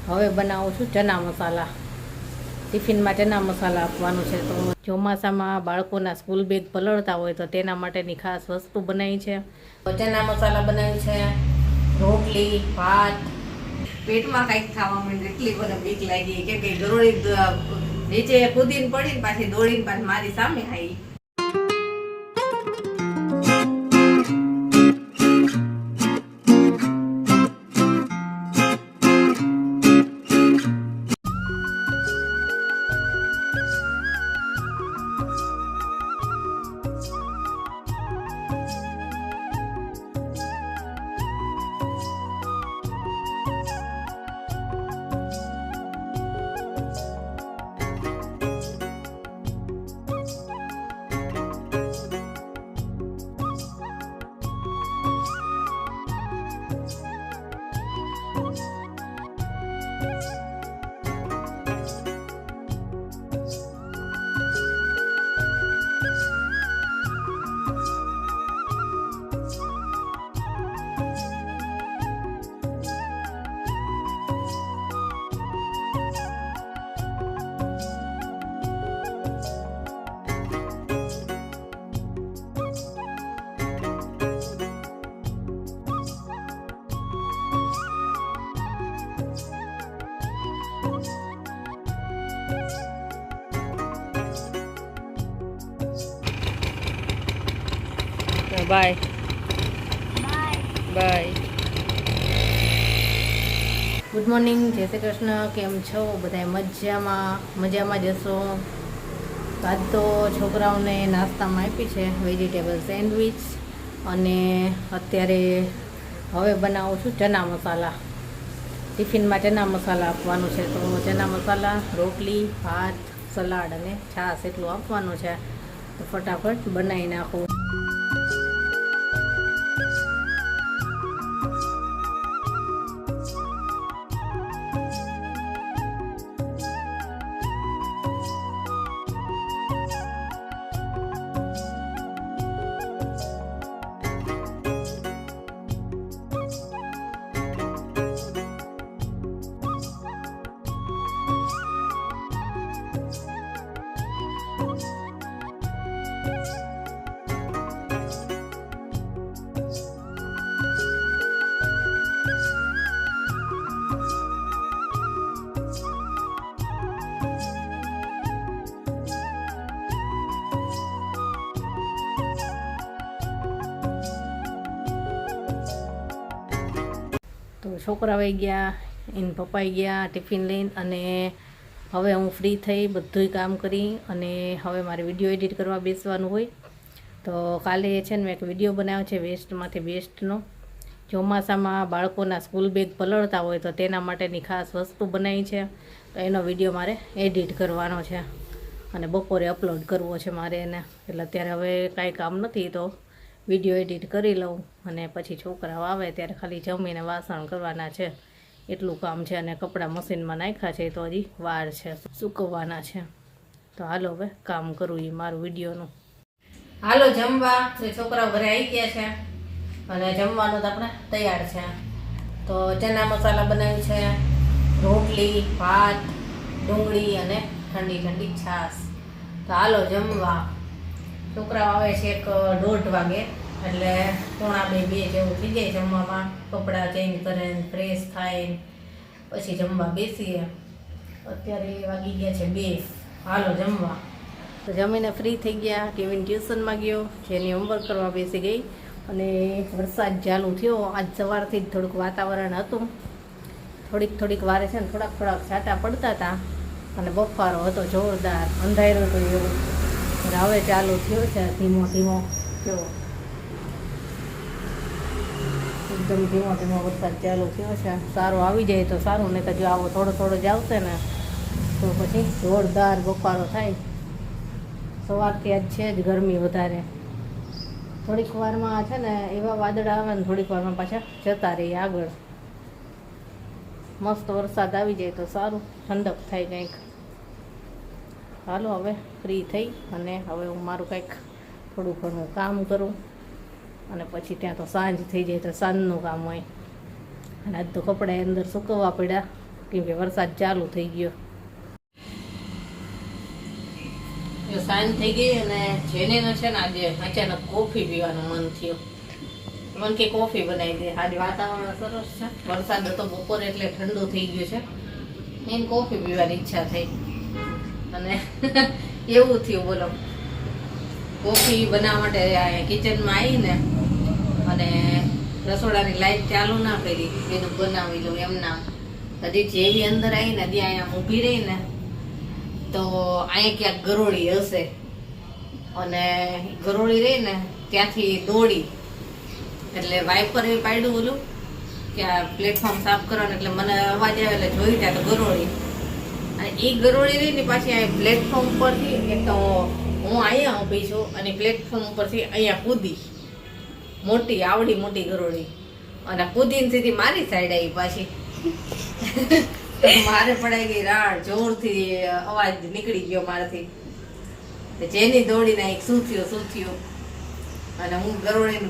હવે બનાવું છું ચના મસાલા. ટિફિનમાં ચના મસાલા આપવાનું છે. તો ચોમાસામાં બાળકોના સ્કૂલ બેગ પલળતા હોય તો તેના માટેની ખાસ વસ્તુ બનાવી છે. ચના મસાલા બનાવી છે, રોટલી, ભાત. પેટમાં કંઈક ખાવા માંડ્યું એટલી બધા બીક લાગી કે દોડી નીચે કૂદીને પડીને પાછી દોડીને પાછી મારી સામે આવી. Bye bye. ગુડ મોર્નિંગ, જય શ્રી કૃષ્ણ. કેમ છો બધા? મજામાં જશો. આજ તો છોકરાઓને નાસ્તામાં આપી છે વેજીટેબલ સેન્ડવિચ, અને અત્યારે હવે બનાવું છું ચના મસાલા. ટિફિનમાં ચના મસાલા આપવાનું છે. તો ચના મસાલા, રોટલી, ભાત, સલાડ અને છાશ એટલું આપવાનું છે. તો ફટાફટ બનાવી નાખું. તો છોકરા વહી ગયા, એને પપ્પાઈ ગયા ટિફિન લઈને, અને હવે હું ફ્રી થઈ બધુંય કામ કરી અને હવે મારે વિડીયો એડિટ કરવા બેસવાનું હોય. તો કાલે છે ને મેં એક વિડીયો બનાવ્યો છે વેસ્ટમાંથી બેસ્ટનો. ચોમાસામાં બાળકોના સ્કૂલ બેગ પલળતા હોય તો તેના માટેની ખાસ વસ્તુ બનાવી છે. તો એનો વિડીયો મારે એડિટ કરવાનો છે અને બપોરે અપલોડ કરવો છે મારે એને. એટલે અત્યારે હવે કાંઈ કામ નથી તો વિડીયો એડિટ કરી લઉં, અને પછી છોકરાઓ આવે ત્યારે ખાલી જમીને વાસણ કરવાના છે એટલું કામ છે. અને કપડાં મશીનમાં નાખ્યા છે તો હજી વાર છે, સૂકવવાના છે. તો હાલો હવે કામ કરું એ મારું વિડીયોનું. હાલો જમવા. છોકરાઓ ઘરે આવી ગયા છે અને જમવાનું તો આપણે તૈયાર છે. તો ચના મસાલા બનાવ્યું છે, રોટલી, ભાત, ડુંગળી અને ઠંડી ઠંડી છાશ. તો હાલો જમવા. છોકરાઓ આવે છે 1:30 વાગે, એટલે 1:45 જેવું થઈ જાય જમવામાં. કપડાં ચેન્જ કરે, ફ્રેશ થાય, પછી જમવા બેસીએ. અત્યારે વાગી ગયા છે 2. હાલો જમવા. તો જમીને ફ્રી થઈ ગયા. કેવિન ટ્યુશનમાં ગયો, જેની હોમવર્ક કરવા બેસી ગઈ. અને વરસાદ ચાલુ થયો. આજ સવારથી જ થોડુંક વાતાવરણ હતું, થોડીક વારે છે ને થોડાક છાંટા પડતા હતા, અને બફારો હતો જોરદાર, અંધારું હતું એવું. હવે ચાલુ થયો છે ધીમો ધીમો. જો એકદમ ધીમો વરસાદ ચાલુ થયો છે. સારો આવી જાય તો સારું, નહીં તો જો આવો થોડો જ આવશે ને તો પછી જોરદાર બફારો થાય. સવારથી આજ છે જ ગરમી વધારે. થોડીક વારમાં છે ને એવા વાદળા આવે ને થોડીક વારમાં પાછા જતા રહીએ આગળ. મસ્ત વરસાદ આવી જાય તો સારું, ઠંડક થાય કંઈક. હાલો હવે ફ્રી થઈ અને હવે હું મારું કંઈક થોડું ઘણું કામ કરું, અને પછી ત્યાં તો સાંજ થઈ જાય તો સાંજનું કામ હોય. અને આજ તો કપડાં અંદર સૂકવવા પડ્યા, કેમ કે વરસાદ ચાલુ થઈ ગયો. સાંજ થઈ ગઈ અને જેને છે ને આજે અચાનક કોફી પીવાનું મન થયું. મન કે કોફી બનાવી દે. આજે વાતાવરણ સરસ છે, વરસાદ હતો બપોરે એટલે ઠંડુ થઈ ગયું છે. એને કોફી પીવાની ઈચ્છા થઈ અને એવું થયું. બોલો, કોફી બનાવવા માટે કિચનમાં આવીને અને રસોડાની લાઈટ ચાલુ ના કરી, એનું બનાવી લઉં એમના. હજી જેવી અંદર આવી ને ત્યાં અહીંયા ઊભી રહી ને તો અહીંયા ક્યાંક ગરોળી હશે અને ગરોળી રહી ને ત્યાંથી દોડી એટલે વાઇપર એ પાડ્યું ઓલું કે આ પ્લેટફોર્મ સાફ કરવાનું, એટલે મને અવાજ આવે એટલે જોઈ ત્યાં તો ગરોળી. અને એ ગરોળી રહી ને પાછી અહીંયા પ્લેટફોર્મ પરથી એક તો હું અહીંયા ઊભી છું અને પ્લેટફોર્મ ઉપરથી અહીંયા કૂદી, મોટી આવડી મોટી ગરોળી, અને કૂદીને સીધી મારી સાઈડ આવી પાછી. મારે પડાઈ ગઈ રાડ, જોરથી અવાજ નીકળી ગયો મારાથી. જેની દોડીને શું થયું અને હું ગરોળી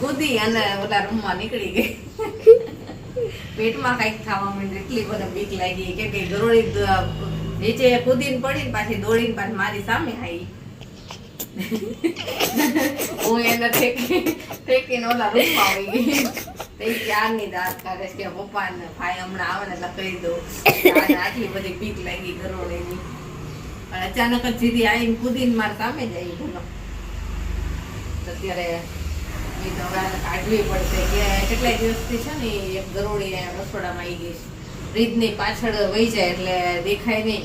કૂદી અને ઓલા રૂમમાં નીકળી ગઈ. પેટમાં કઈક ખાવા માંડી, એટલી બધા બીક લાગી કે ગરોળી નીચે કૂદીને પડીને પાછી દોડીને પાછી મારી સામે આવી. હું એને ઠેકીને ઓલા રૂમમાં આવી ગઈ. ક્યારની દાંત કાઢે કે પપ્પા ને ભાઈ હમણાં આવે ને એટલે કહી દઉં. આટલી બધી બીક લાગી ગરોળીની. અને અચાનક જ સીધી આવીને કૂદીને મારા સામે જ આવી. બોલો, અત્યારે કાઢવી પડશે કે કેટલાય દિવસથી છે ને એક ગરોળી રસોડામાં આવી ગઈ છે. ફ્રીજની પાછળ વહી જાય એટલે દેખાય નહીં.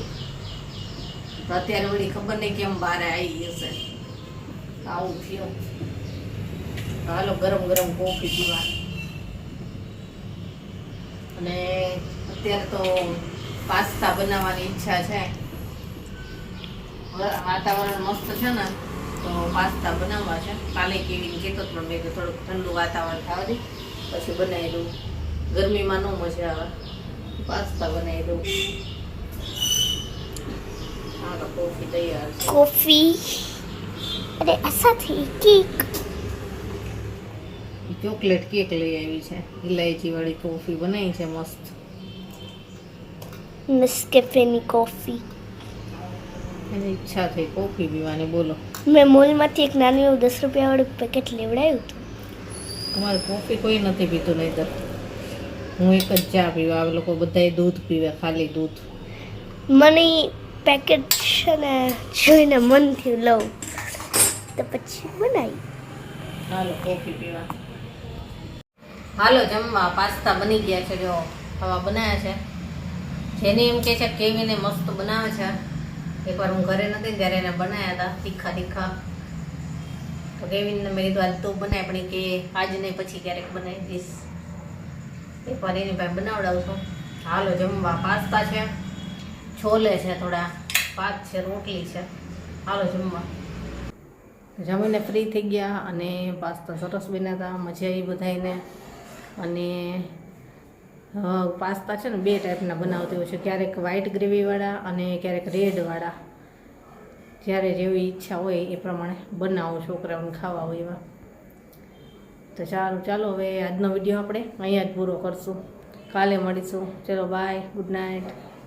તો અત્યારે વળી ખબર નહીં કેમ બહાર આવી હશે. આવું થયું. હાલો ગરમ ગરમ કોફી પીવા. અને અત્યારે તો પાસ્તા બનાવવાની ઈચ્છા છે. વાતાવરણ મસ્ત છે ને તો પાસ્તા બનાવવા છે. કાલે કેવી કહેતો પણ મેં થોડુંક ઠંડુ વાતાવરણ થવા દે પછી બનાવી દઉં. ગરમીમાં ન મજા આવે. પાસ્તા બનાવી દઉં. હા, કોફી તૈયાર છે. કોફી અરે સાથે કેક, ચોકલેટ કેક લઈ આવી છે. ઇલાયચી વાળી કોફી બનાવી છે મસ્ત. નેસ્કેફેની કોફી. એની ઈચ્છા થઈ કોફી પીવાની. બોલો, મેં મોલમાંથી એક નાનું એવું 10 રૂપિયા વાળું પેકેટ લેવડાવ્યું હતું. અમારે કોફી કોઈ નથી પીતું, નહીંતર હું એક જ ચા પીવા. આ લોકો બધાય દૂધ પીવે, ખાલી દૂધ. મને પેકેટ છે ને જોઈને મન થયું લઉં તો પછી બનાવી. હાલો કોફી પીવા. હાલો જમવા. પાસ્તા બની ગયા છે. જો ખાવા બનાવ્યા છે. જેને એમ કે છે કેવીને મસ્ત બનાવે છે. એકવાર હું ઘરે નથી ત્યારે એને બનાવ્યા હતા તીખા તીખા. તો કેવીને મેં કીધું આજ તું બનાય, પણ કે આજ નહીં પછી ક્યારેક બનાવી દઈશ. એકવાર એની પાસે બનાવડાવું છું. હાલો જમવા. પાસ્તા છે, છોલે છે, થોડા ભાત છે, રોટલી છે. હાલો જમવા. જમીને ફ્રી થઈ ગયા અને પાસ્તા સરસ બન્યા હતા. મજા આવી બધાને. અને પાસ્તા છે ને 2 ટાઈપના બનાવતી હોય છે. ક્યારેક વ્હાઈટ ગ્રેવીવાળા અને ક્યારેક રેડવાળા. જ્યારે જેવી ઈચ્છા હોય એ પ્રમાણે બનાવો, છોકરાઓને ખાવા હોય એવા. તો ચાલો હવે આજનો વિડીયો આપણે અહીંયા જ પૂરો કરશું. કાલે મળીશું. ચલો બાય, ગુડ નાઇટ.